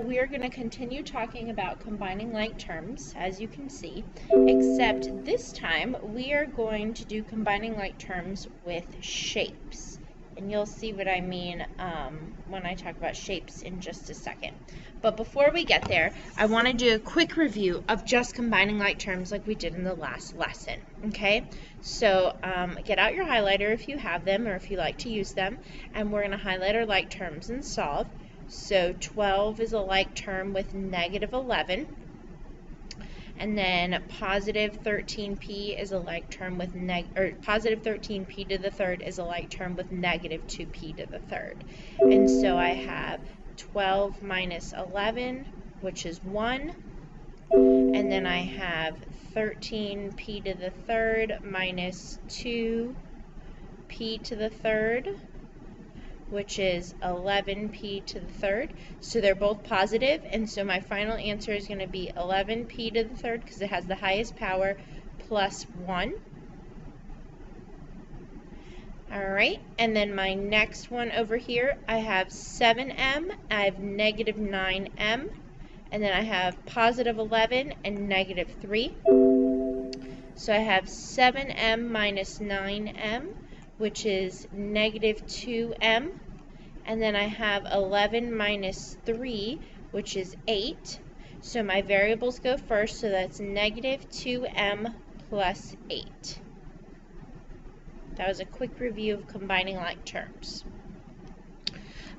We are going to continue talking about combining like terms, as you can see, except this time we are going to do combining like terms with shapes. And you'll see what I mean when I talk about shapes in just a second. But before we get there, I want to do a quick review of just combining like terms like we did in the last lesson. Okay, so get out your highlighter if you have them or if you like to use them, and we're going to highlight our like terms and solve. So 12 is a like term with negative 11. And then positive 13p is a like term with positive 13p to the third is a like term with negative 2p to the third. And so I have 12 minus 11, which is 1. And then I have 13p to the third minus 2p to the third, which is 11p to the third. So they're both positive, and so my final answer is going to be 11p to the third because it has the highest power plus 1. Alright, and then my next one over here, I have 7m, I have negative 9m, and then I have positive 11 and negative 3. So I have 7m minus 9m, which is negative 2m, and then I have 11 minus 3, which is 8. So my variables go first, so that's negative 2m plus 8. That was a quick review of combining like terms.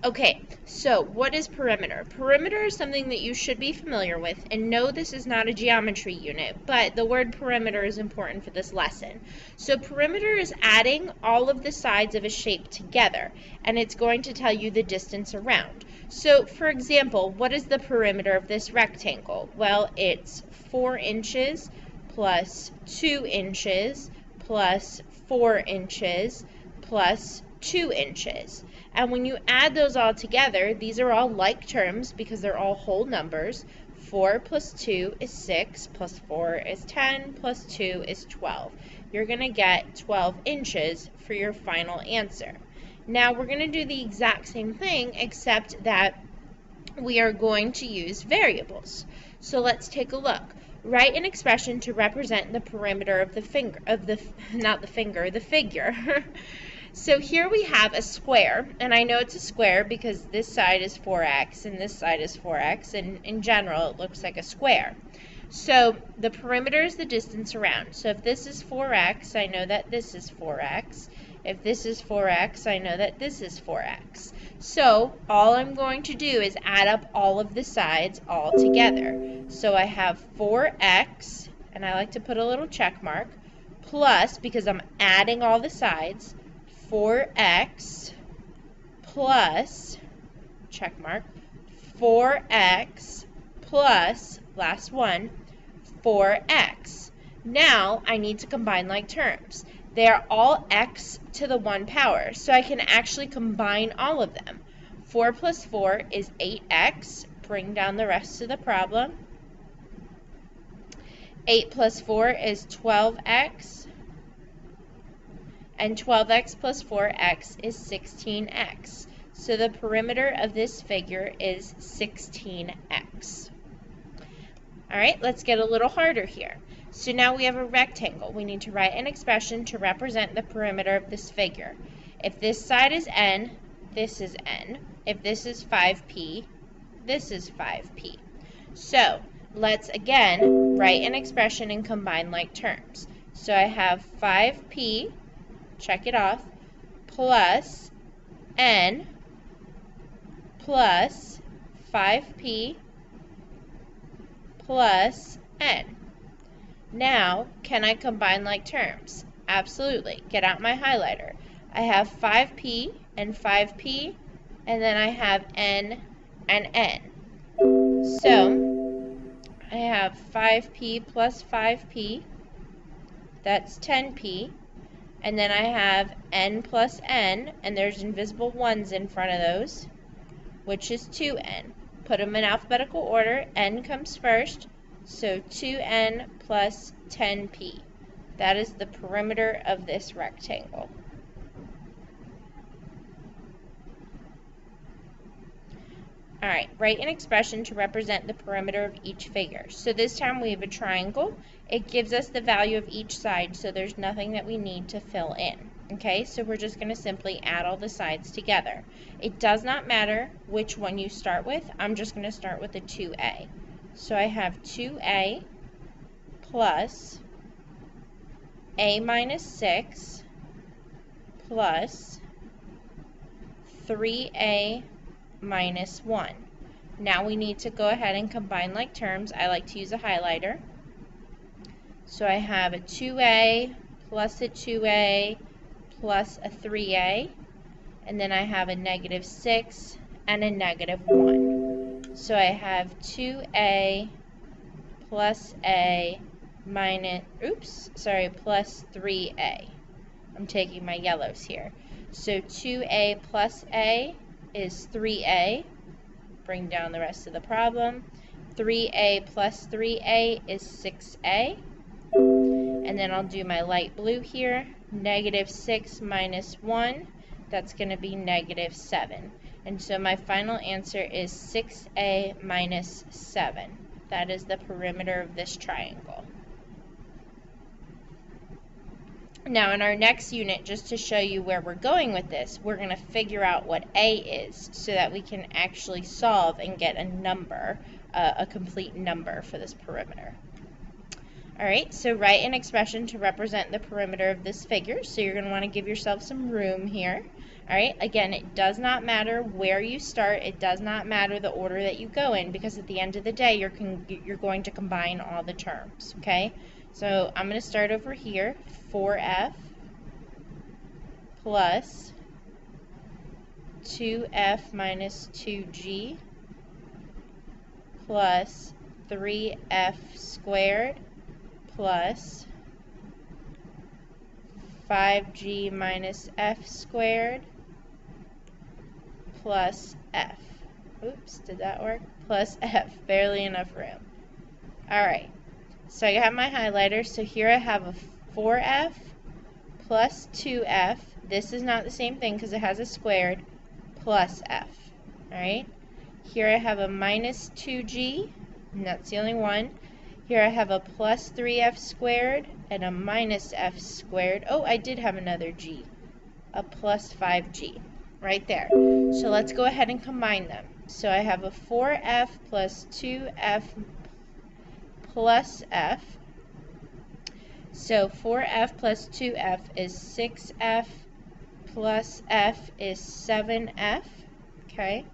Okay, so what is perimeter? Perimeter is something that you should be familiar with, and no, this is not a geometry unit, but the word perimeter is important for this lesson. So perimeter is adding all of the sides of a shape together, and it's going to tell you the distance around. So, for example, what is the perimeter of this rectangle? Well, it's 4 inches plus 2 inches plus 4 inches plus 2 inches. And when you add those all together, these are all like terms because they're all whole numbers. 4 plus 2 is 6, plus 4 is 10, plus 2 is 12. You're going to get 12 inches for your final answer. Now we're going to do the exact same thing, except that we are going to use variables. So let's take a look. Write an expression to represent the perimeter of the figure. So here we have a square, and I know it's a square because this side is 4x and this side is 4x, and in general it looks like a square. So the perimeter is the distance around. So if this is 4x, I know that this is 4x. If this is 4x, I know that this is 4x. So all I'm going to do is add up all of the sides all together. So I have 4x, and I like to put a little check mark, plus, because I'm adding all the sides, 4x plus, check mark, 4x plus, last one, 4x. Now I need to combine like terms. They are all x to the 1 power, so I can actually combine all of them. 4 plus 4 is 8x. Bring down the rest of the problem. 8 plus 4 is 12x. And 12x plus 4x is 16x. So the perimeter of this figure is 16x. Alright, let's get a little harder here. So now we have a rectangle. We need to write an expression to represent the perimeter of this figure. If this side is n, this is n. If this is 5p, this is 5p. So let's again write an expression and combine like terms. So I have 5p, check it off, plus n plus 5p plus n. Now, can I combine like terms? Absolutely. Get out my highlighter. I have 5p, and then I have n and n. So, I have 5p plus 5p, that's 10p, and then I have n plus n, and there's invisible ones in front of those, which is 2n. Put them in alphabetical order. N comes first, so 2n plus 10p. That is the perimeter of this rectangle. All right, write an expression to represent the perimeter of each figure. So this time we have a triangle. It gives us the value of each side, so there's nothing that we need to fill in. Okay, so we're just going to simply add all the sides together. It does not matter which one you start with. I'm just going to start with a 2a. So I have 2a plus a minus 6 plus 3a minus 1. Now we need to go ahead and combine like terms. I like to use a highlighter. So I have a 2a plus a 2a plus a 3a, and then I have a negative 6 and a negative 1. So I have 2a plus a minus, plus 3a. I'm taking my yellows here. So 2a plus a is 3a. Bring down the rest of the problem. 3a plus 3a is 6a. And then I'll do my light blue here. Negative 6 minus 1, that's going to be negative 7. And so my final answer is 6a minus 7. That is the perimeter of this triangle. Now in our next unit, just to show you where we're going with this, we're going to figure out what A is so that we can actually solve and get a number, a complete number for this perimeter. Alright, so write an expression to represent the perimeter of this figure. So you're going to want to give yourself some room here. Alright, again, it does not matter where you start. It does not matter the order that you go in, because at the end of the day, you're going to combine all the terms. Okay, so I'm going to start over here. 4f plus 2f minus 2g plus 3f squared plus 5g minus f squared plus f. Oops, did that work? Plus f, barely enough room. Alright, so I have my highlighter, so here I have a 4f plus 2f. This is not the same thing because it has a squared, plus f. Alright, here I have a minus 2g, and that's the only one. Here I have a plus 3f squared and a minus f squared. Oh, I did have another g, a plus 5g, right there. So let's go ahead and combine them. So I have a 4f plus 2f plus f. So 4f plus 2f is 6f plus f is 7f. Okay.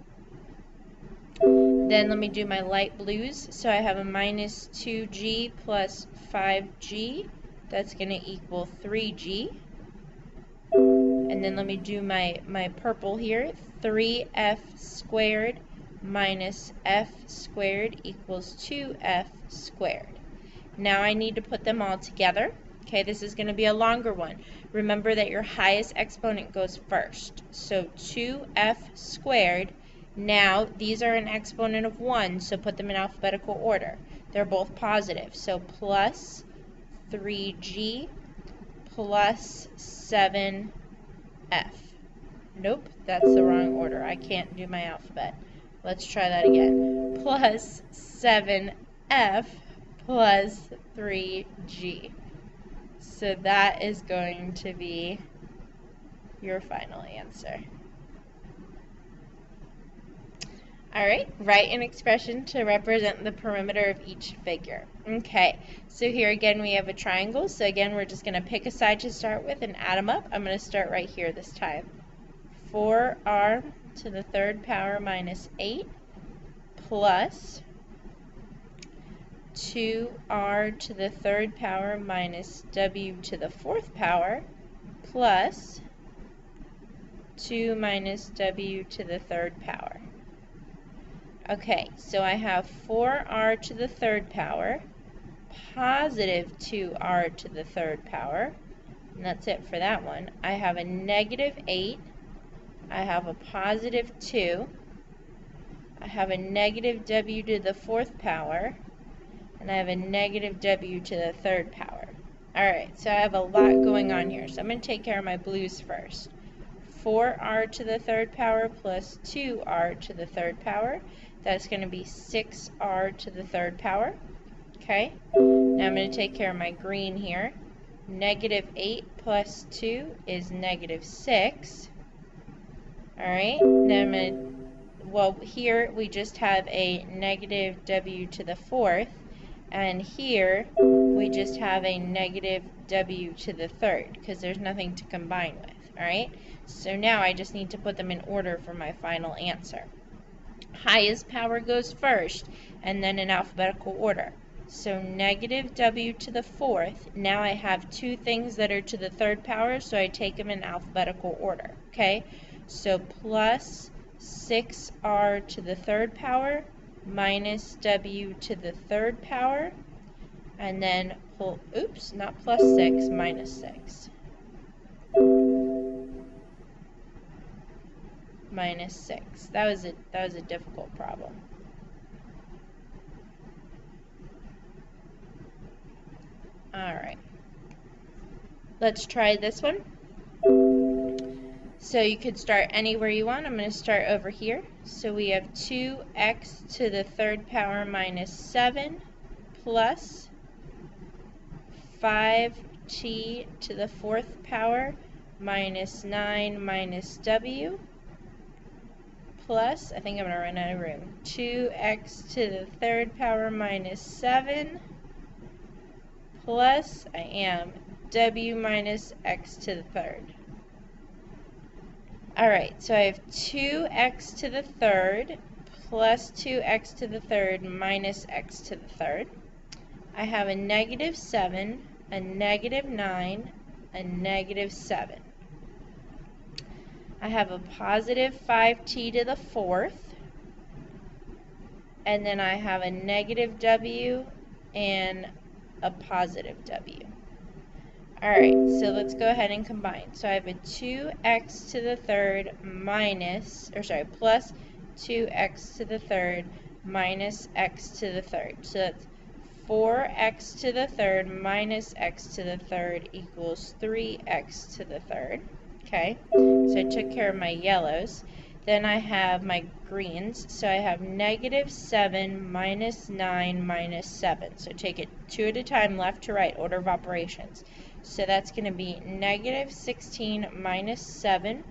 Then let me do my light blues. So I have a minus 2g plus 5g. That's going to equal 3g. And then let me do my purple here. 3f squared minus f squared equals 2f squared. Now I need to put them all together. Okay, this is going to be a longer one. Remember that your highest exponent goes first. So 2f squared. Now, these are an exponent of 1, so put them in alphabetical order. They're both positive. So plus 3g plus 7f. Nope, that's the wrong order. I can't do my alphabet. Let's try that again. Plus 7f plus 3g. So that is going to be your final answer. Alright, write an expression to represent the perimeter of each figure. Okay, so here again we have a triangle. So again, we're just going to pick a side to start with and add them up. I'm going to start right here this time. 4r to the third power minus 8 plus 2r to the third power minus w to the fourth power plus 2 minus w to the third power. Okay, so I have 4r to the third power, positive 2r to the third power, and that's it for that one. I have a negative 8, I have a positive 2, I have a negative w to the fourth power, and I have a negative w to the third power. Alright, so I have a lot going on here, so I'm going to take care of my blues first. 4r to the third power plus 2r to the third power. That's going to be 6r to the third power. Okay, now I'm going to take care of my green here. Negative 8 plus 2 is negative 6. Alright, then I'm going to, well, here we just have a negative w to the fourth, and here we just have a negative w to the third, because there's nothing to combine with. Alright, so now I just need to put them in order for my final answer. Highest power goes first, and then in alphabetical order. So negative w to the fourth, now I have two things that are to the third power, so I take them in alphabetical order. Okay, so plus 6r to the third power minus w to the third power, and then pull, oops, not plus 6, minus 6. Minus 6. That was a difficult problem. Alright, let's try this one. So you could start anywhere you want. I'm going to start over here. So we have 2x to the third power minus 7 plus 5t to the fourth power minus 9 minus w plus, I think I'm going to run out of room, 2x to the third power minus 7 plus, I am, w minus x to the third. Alright, so I have 2x to the third plus 2x to the third minus x to the third. I have a negative 7, a negative 9, a negative 7. I have a positive 5t to the fourth, and then I have a negative w and a positive w. Alright, so let's go ahead and combine. So I have a 2x to the third minus, or sorry, plus 2x to the third minus x to the third. So that's 4x to the third minus x to the third equals 3x to the third. Okay, so I took care of my yellows. Then I have my greens. So I have negative 7 minus 9 minus 7. So take it two at a time, left to right, order of operations. So that's going to be negative 16 minus 7.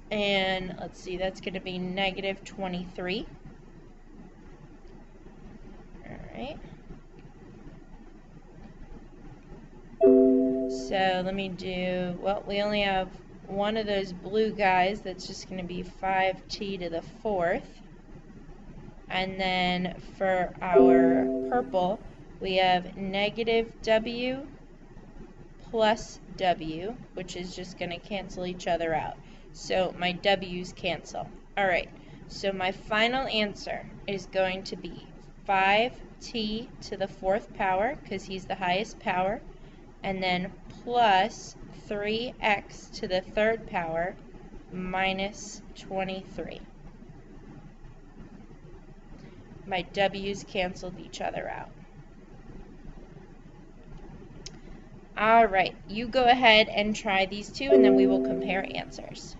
And let's see, that's going to be negative 23. Alright. So let me do, well, we only have one of those blue guys. That's just going to be 5t to the fourth. And then for our purple, we have negative w plus w, which is just going to cancel each other out. So my w's cancel. Alright, so my final answer is going to be 5t to the fourth power, because he's the highest power, and then plus 3x to the third power minus 23. My w's canceled each other out. Alright, you go ahead and try these two, and then we will compare answers.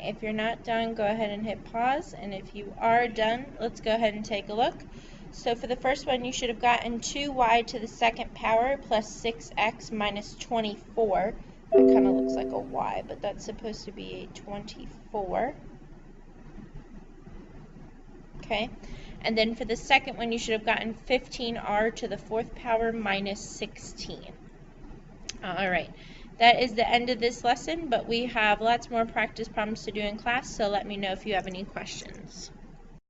if you're not done, go ahead and hit pause, and if you are done, let's go ahead and take a look. So for the first one, you should have gotten 2y to the second power plus 6x minus 24. That kind of looks like a y, but that's supposed to be a 24. Okay, and then for the second one, you should have gotten 15r to the fourth power minus 16. All right, that is the end of this lesson, but we have lots more practice problems to do in class, so let me know if you have any questions.